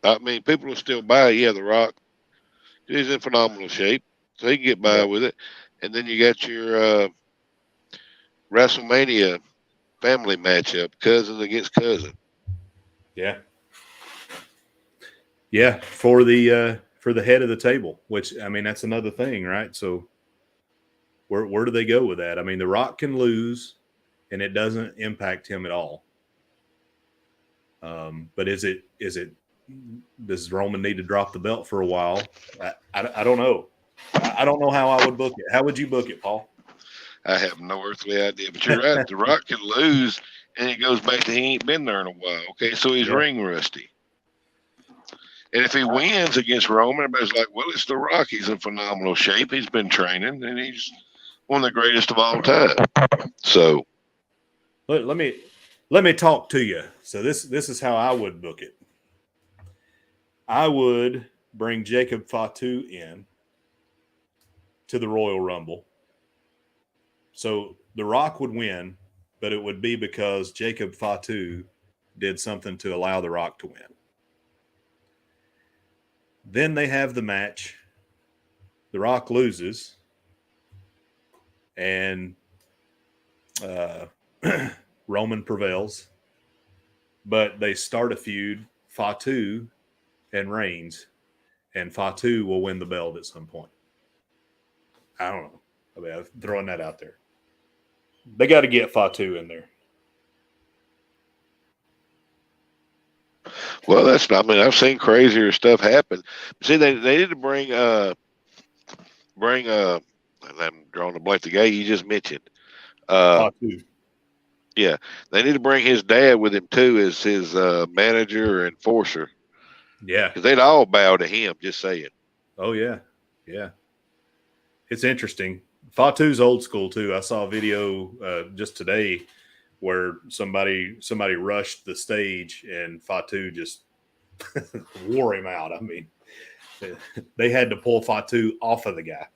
Speaker 2: I mean, people will still buy, The Rock. He's in phenomenal shape, so he can get by with it. And then you got your WrestleMania family matchup, cousin against cousin.
Speaker 1: Yeah. Yeah, for the head of the table, which, I mean, that's another thing, right? So where do they go with that? I mean, The Rock can lose, and it doesn't impact him at all. But does Roman need to drop the belt for a while? I don't know. I don't know how I would book it. How would you book it, Paul?
Speaker 2: I have no earthly idea, but you're right. The Rock can lose, and it goes back to he ain't been there in a while. Okay, so he's ring rusty. And if he wins against Roman, everybody's like, well, it's The Rock. He's in phenomenal shape. He's been training, and he's one of the greatest of all time. So
Speaker 1: let me talk to you. So this is how I would book it. I would bring Jacob Fatu in to the Royal Rumble. So The Rock would win, but it would be because Jacob Fatu did something to allow The Rock to win. Then they have the match. The Rock loses. And Roman prevails. But they start a feud, Fatu and Reigns. And Fatu will win the belt at some point. I don't know. I mean, I'm throwing that out there. They got to get Fatu in there.
Speaker 2: Well, I've seen crazier stuff happen. See, they need to bring I'm drawing a blank, the guy you just mentioned.
Speaker 1: Fatu.
Speaker 2: Yeah, they need to bring his dad with him too as his manager or enforcer.
Speaker 1: Yeah,
Speaker 2: because they'd all bow to him. Just saying.
Speaker 1: Oh yeah, yeah. It's interesting. Fatu's old school too. I saw a video just today where somebody rushed the stage and Fatu just wore him out. I mean, they had to pull Fatu off of the guy.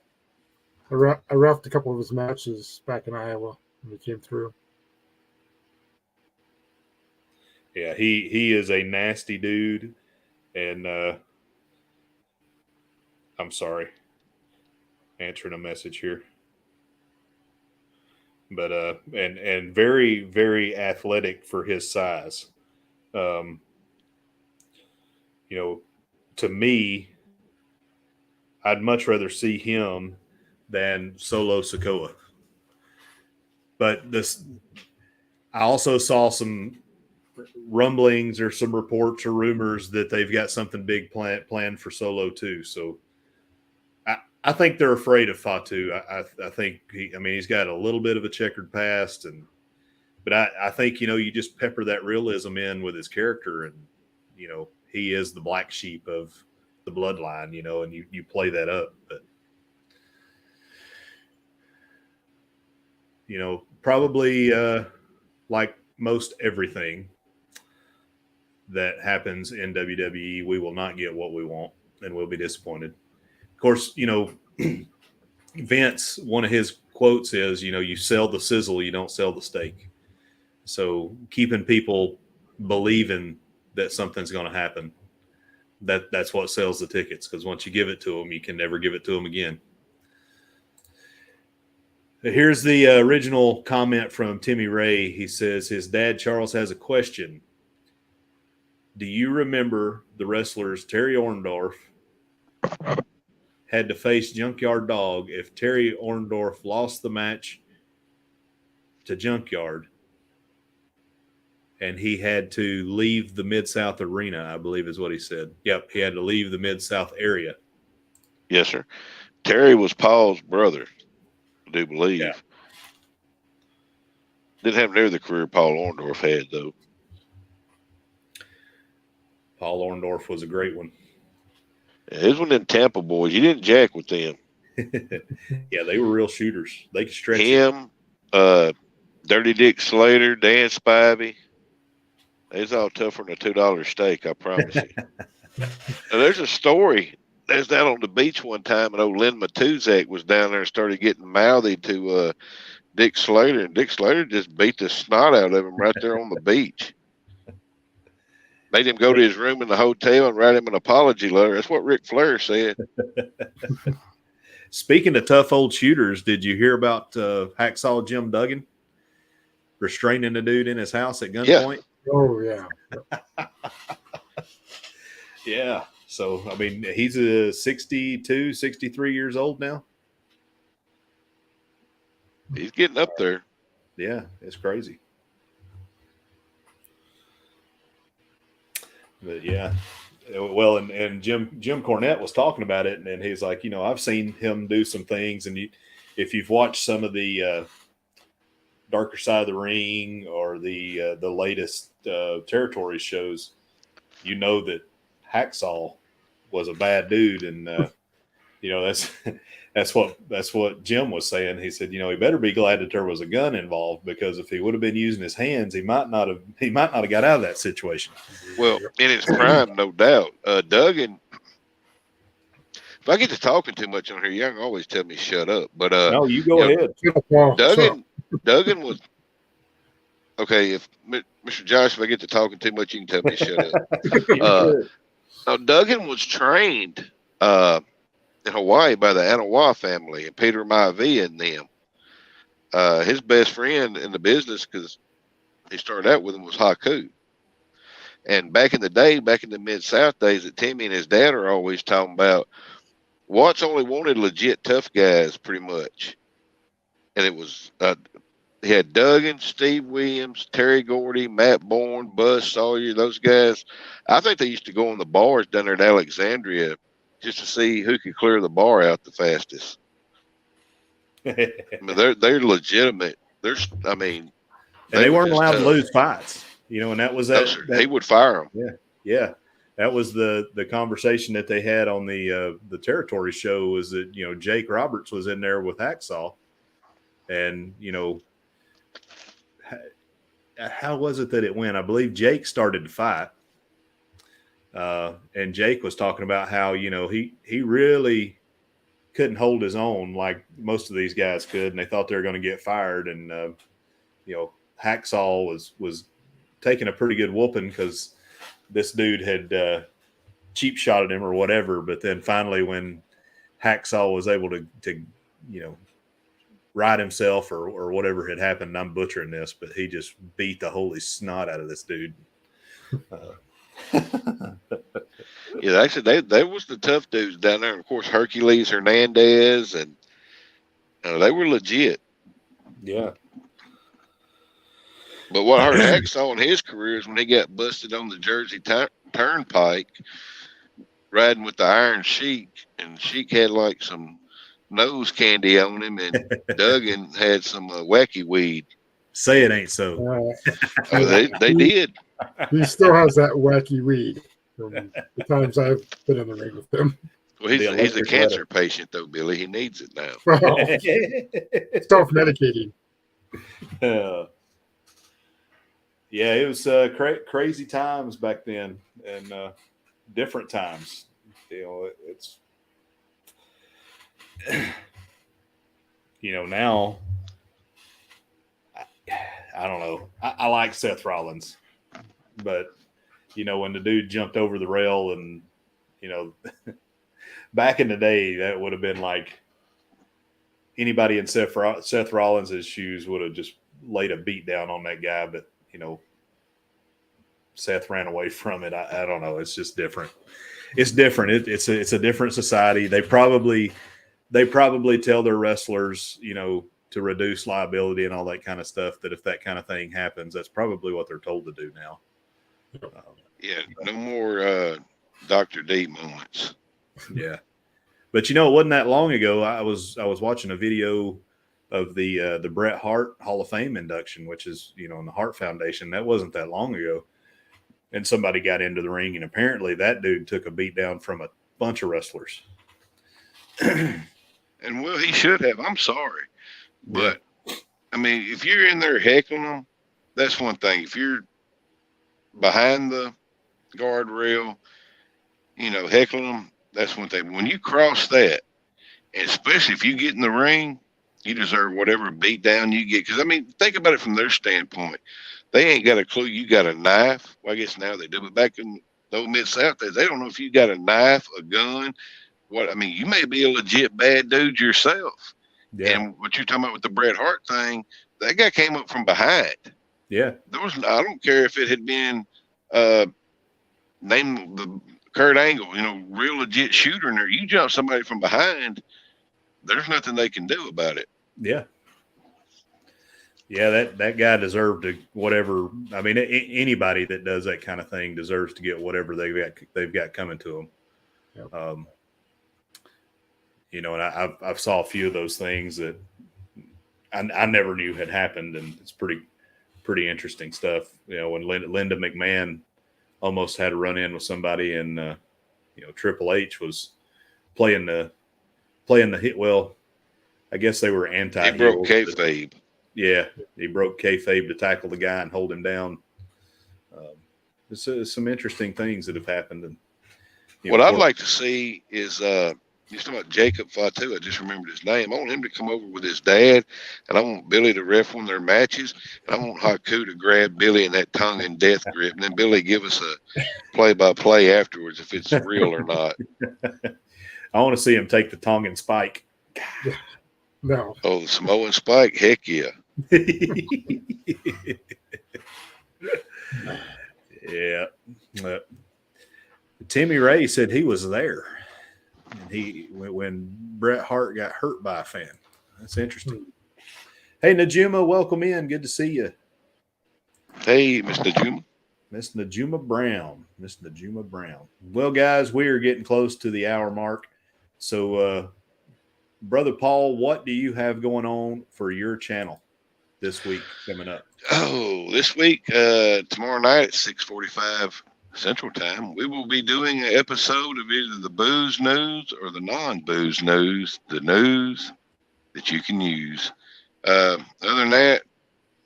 Speaker 3: I roughed a couple of his matches back in Iowa when he came through.
Speaker 1: Yeah, he is a nasty dude, and I'm sorry, answering a message here. But and very, very athletic for his size. You know, to me, I'd much rather see him than Solo Sikoa. But I also saw some rumblings or some reports or rumors that they've got something big planned for Solo too. So I think they're afraid of Fatu. I think he's got a little bit of a checkered past, but I think you just pepper that realism in with his character, and he is the black sheep of the bloodline, and you play that up. But probably like most everything that happens in WWE, we will not get what we want, and we'll be disappointed. Of course, Vince, one of his quotes is, you sell the sizzle, you don't sell the steak. So keeping people believing that something's going to happen, that's what sells the tickets, because once you give it to them, you can never give it to them again. Here's the original comment from Timmy Ray. He says his dad, Charles, has a question. Do you remember the wrestlers Terry Orndorff had to face Junkyard Dog if Terry Orndorff lost the match to Junkyard and he had to leave the Mid-South arena, I believe is what he said. Yep, he had to leave the Mid-South area.
Speaker 2: Yes, sir. Terry was Paul's brother, I do believe. Yeah. Didn't have near the career Paul Orndorff had, though.
Speaker 1: Paul Orndorff was a great one.
Speaker 2: Yeah, his one in Tampa boys. You didn't jack with them.
Speaker 1: Yeah, they were real shooters. They could stretch
Speaker 2: him. Dirty Dick Slater, Dan Spivey. It's all tougher than a $2 steak, I promise you. Now, there's a story. There's down on the beach one time, and old Lynn Matuzak was down there and started getting mouthy to Dick Slater, and Dick Slater just beat the snot out of him right there on the beach. Made him go to his room in the hotel and write him an apology letter. That's what Ric Flair said.
Speaker 1: Speaking of tough old shooters, did you hear about Hacksaw Jim Duggan restraining a dude in his house at gunpoint?
Speaker 3: Yeah. Oh, yeah.
Speaker 1: Yeah. So, I mean, he's 62, 63 years old now.
Speaker 2: He's getting up there.
Speaker 1: Yeah, it's crazy. But yeah, well, and Jim Cornette was talking about it, and he's like, I've seen him do some things, and if you've watched some of the Darker Side of the Ring or the latest territory shows, you know that Hacksaw was a bad dude, and that's what Jim was saying. He said, he better be glad that there was a gun involved, because if he would have been using his hands, he might not have got out of that situation.
Speaker 2: Well, in his prime, no doubt. Duggan. If I get to talking too much on here, y'all can always tell me shut up. But
Speaker 1: no, you go ahead.
Speaker 2: Duggan was okay. If Mr. Josh, if I get to talking too much, you can tell me to shut up. Now, Duggan was trained in Hawaii by the Anawa family and Peter Maivia and them. His best friend in the business, because he started out with him, was Haku. And back in the day, back in the Mid-South days, that Timmy and his dad are always talking about, Watts only wanted legit tough guys, pretty much. And it was, he had Duggan, Steve Williams, Terry Gordy, Matt Bourne, Buzz Sawyer, those guys. I think they used to go on the bars down there in Alexandria just to see who could clear the bar out the fastest. I mean, they're legitimate. And
Speaker 1: they weren't allowed to lose fights, and that was that.
Speaker 2: No, he would fire them.
Speaker 1: Yeah. That was the conversation that they had on the territory show, was that, Jake Roberts was in there with Hacksaw, and, how was it that it went? I believe Jake started to fight. And Jake was talking about how, he really couldn't hold his own like most of these guys could, and they thought they were going to get fired. And, Hacksaw was taking a pretty good whooping because this dude had cheap shotted him or whatever. But then finally, when Hacksaw was able to right himself or whatever had happened, I'm butchering this, but he just beat the holy snot out of this dude.
Speaker 2: Yeah, actually, they was the tough dudes down there. And of course, Hercules Hernandez, and they were legit.
Speaker 1: Yeah.
Speaker 2: But what hurt Hacksaw in his career is when he got busted on the Jersey Turnpike, riding with the Iron Sheik, and Sheik had like some nose candy on him, and Duggan had some wacky weed.
Speaker 1: Say it ain't so.
Speaker 2: They did.
Speaker 3: He still has that wacky weed from the times I've been in the ring with him.
Speaker 2: Well, he's a cancer patient, though, Billy. He needs it now.
Speaker 3: Self-medicating.
Speaker 1: Yeah, it was crazy times back then, and different times. It's now I don't know. I like Seth Rollins, but when the dude jumped over the rail, and back in the day, that would have been like anybody in Seth Rollins' shoes would have just laid a beat down on that guy, but Seth ran away from it. I don't know. It's just different. It's different. It's a different society. They probably tell their wrestlers, to reduce liability and all that kind of stuff, that if that kind of thing happens, that's probably what they're told to do now.
Speaker 2: Yeah, no more Dr. D moments.
Speaker 1: Yeah. But it wasn't that long ago. I was watching a video of the Bret Hart Hall of Fame induction, which is, in the Hart Foundation. That wasn't that long ago. And somebody got into the ring, and apparently that dude took a beat down from a bunch of wrestlers.
Speaker 2: And well, he should have. I'm sorry. But I mean, if you're in there heckling them, that's one thing. If you're behind the guardrail, heckling them, that's one thing. When you cross that, and especially if you get in the ring, you deserve whatever beat down you get. Because, I mean, think about it from their standpoint. They ain't got a clue you got a knife. Well, I guess now they do, but back in the old Mid-South, they don't know if you got a knife, a gun. What I mean, you may be a legit bad dude yourself.
Speaker 1: Yeah.
Speaker 2: And what you're talking about with the Bret Hart thing, that guy came up from behind.
Speaker 1: Yeah.
Speaker 2: I don't care if it had been named the Kurt Angle, real legit shooter in there. You jump somebody from behind, there's nothing they can do about it.
Speaker 1: Yeah. Yeah, that guy deserved to whatever. I mean, anybody that does that kind of thing deserves to get whatever they've got coming to them.
Speaker 3: Yep.
Speaker 1: And I've saw a few of those things that I never knew had happened, and it's pretty interesting stuff. When Linda McMahon almost had a run in with somebody, and Triple H was playing the hit. Well, I guess they were anti.
Speaker 2: He broke kayfabe.
Speaker 1: Yeah, he broke kayfabe to tackle the guy and hold him down. There's some interesting things that have happened. And
Speaker 2: what I'd like to see is you talking about Jacob Fatu. I just remembered his name. I want him to come over with his dad, and I want Billy to ref one of their matches, and I want Haku to grab Billy in that tongue and death grip, and then Billy give us a play-by-play afterwards if it's real or not.
Speaker 1: I want to see him take the Tongan spike.
Speaker 3: No.
Speaker 2: Oh, the Samoan spike? Heck yeah.
Speaker 1: Yeah. Timmy Ray said he was there. And when Bret Hart got hurt by a fan. That's interesting. Hey, Najuma, welcome in. Good to see you.
Speaker 2: Hey, Miss Najuma.
Speaker 1: Miss Najuma Brown. Miss Najuma Brown. Well, guys, we are getting close to the hour mark. So, Brother Paul, what do you have going on for your channel this week coming up?
Speaker 2: Oh, this week, tomorrow night at 6:45 Central Time, we will be doing an episode of either the booze news or the non-booze news, the news that you can use. Other than that,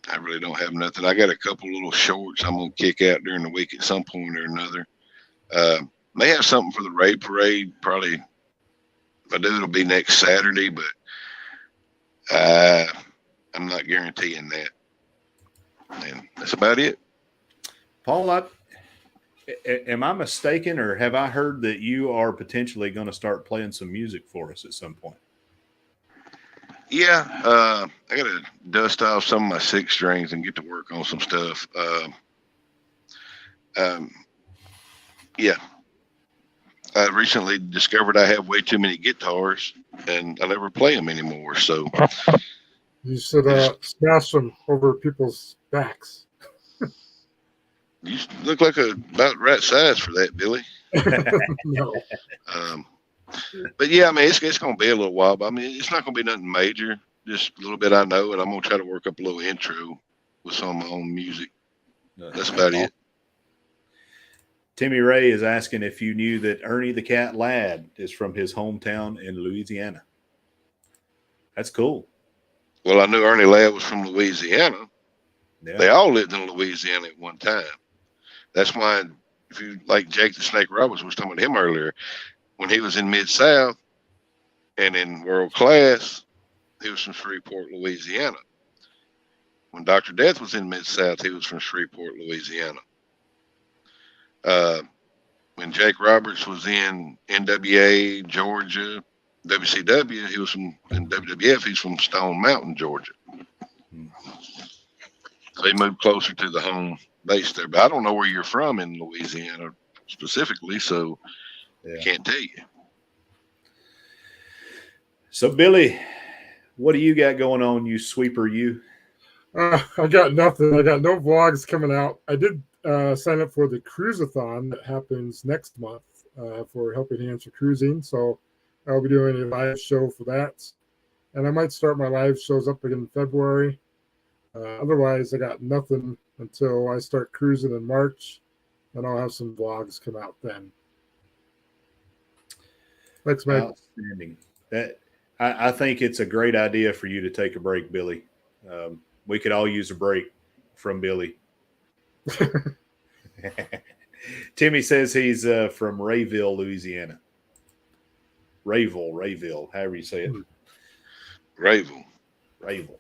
Speaker 2: I really don't have nothing. I got a couple little shorts I'm going to kick out during the week at some point or another. May have something for the Raid Parade. Probably, if I do, it'll be next Saturday, but I'm not guaranteeing that. And that's about it.
Speaker 1: Paul, am I mistaken, or have I heard that you are potentially going to start playing some music for us at some point?
Speaker 2: Yeah, I got to dust off some of my 6 strings and get to work on some stuff. Yeah. I recently discovered I have way too many guitars, and I never play them anymore. So
Speaker 3: you should smash them over people's backs.
Speaker 2: You look like about right size for that, Billy.
Speaker 3: No.
Speaker 2: But yeah, I mean, it's going to be a little while, but I mean, it's not going to be nothing major. Just a little bit I know, and I'm going to try to work up a little intro with some of my own music. That's about it.
Speaker 1: Timmy Ray is asking if you knew that Ernie the Cat Ladd is from his hometown in Louisiana. That's cool.
Speaker 2: Well, I knew Ernie Ladd was from Louisiana.
Speaker 1: Yeah.
Speaker 2: They all lived in Louisiana at one time. That's why, if you like Jake the Snake Roberts was talking about him earlier, when he was in Mid-South and in World Class, he was from Shreveport, Louisiana. When Dr. Death was in Mid-South, he was from Shreveport, Louisiana. When Jake Roberts was in NWA, Georgia, WCW, he was from, in WWF, he's from Stone Mountain, Georgia. So he moved closer to the home base there. But I don't know where you're from in Louisiana specifically, so I can't tell you.
Speaker 1: So, Billy, what do you got going on, you sweeper, you?
Speaker 3: I got nothing. I got no vlogs coming out. I did sign up for the cruise-a-thon that happens next month for Helping Hands for Cruising. So I'll be doing a live show for that. And I might start my live shows up again in February. Otherwise, I got nothing until I start cruising in March. And I'll have some vlogs come out then. Thanks, Mike.
Speaker 1: Outstanding. I think it's a great idea for you to take a break, Billy. We could all use a break from Billy. Timmy says he's from Rayville, Louisiana. Rayville, however you say it.
Speaker 2: Grayville.
Speaker 1: Rayville.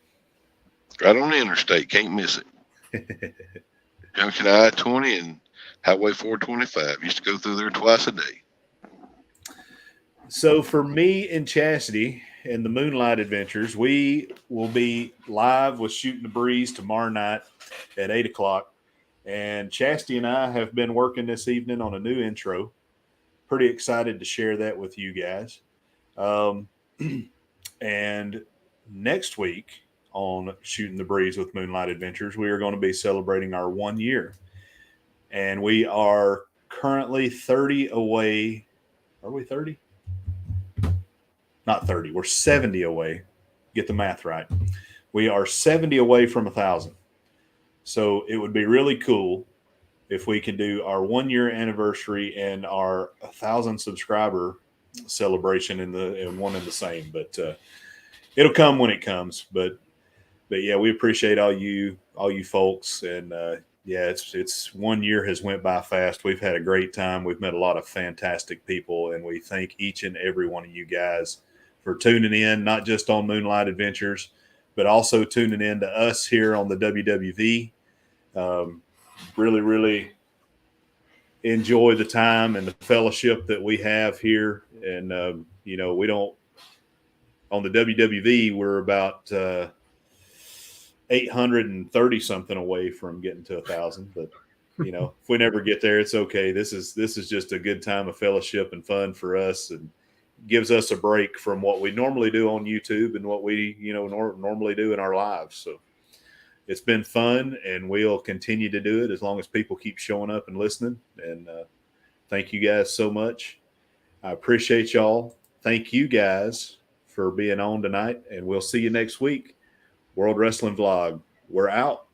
Speaker 2: Right on the interstate. Can't miss it. Junction I-20 and Highway 425. Used to go through there twice a day.
Speaker 1: So for me and Chastity and the Moonlight Adventures, we will be live with Shooting the Breeze tomorrow night at 8 o'clock. And Chastity and I have been working this evening on a new intro. Pretty excited to share that with you guys. And next week on Shooting the Breeze with Moonlight Adventures, we are going to be celebrating our 1 year. And we are currently 30 away. Are we 30? Not 30. We're 70 away. Get the math right. We are 70 away from 1,000. So it would be really cool if we can do our 1 year anniversary and our 1,000 subscriber celebration in one and the same. But it'll come when it comes. But yeah, we appreciate all you folks, and yeah, it's 1 year has went by fast. We've had a great time. We've met a lot of fantastic people, and we thank each and every one of you guys for tuning in, not just on Moonlight Adventures, but also tuning in to us here on the WWV. Really, really enjoy the time and the fellowship that we have here. And, we don't, on the WWV, we're about 830 something away from getting to 1,000. But, if we never get there, it's okay. This is just a good time of fellowship and fun for us, and gives us a break from what we normally do on YouTube and what we, normally do in our lives. So it's been fun, and we'll continue to do it as long as people keep showing up and listening. And thank you guys so much. I appreciate y'all. Thank you guys for being on tonight, and we'll see you next week. World Wrestling Vlog. We're out.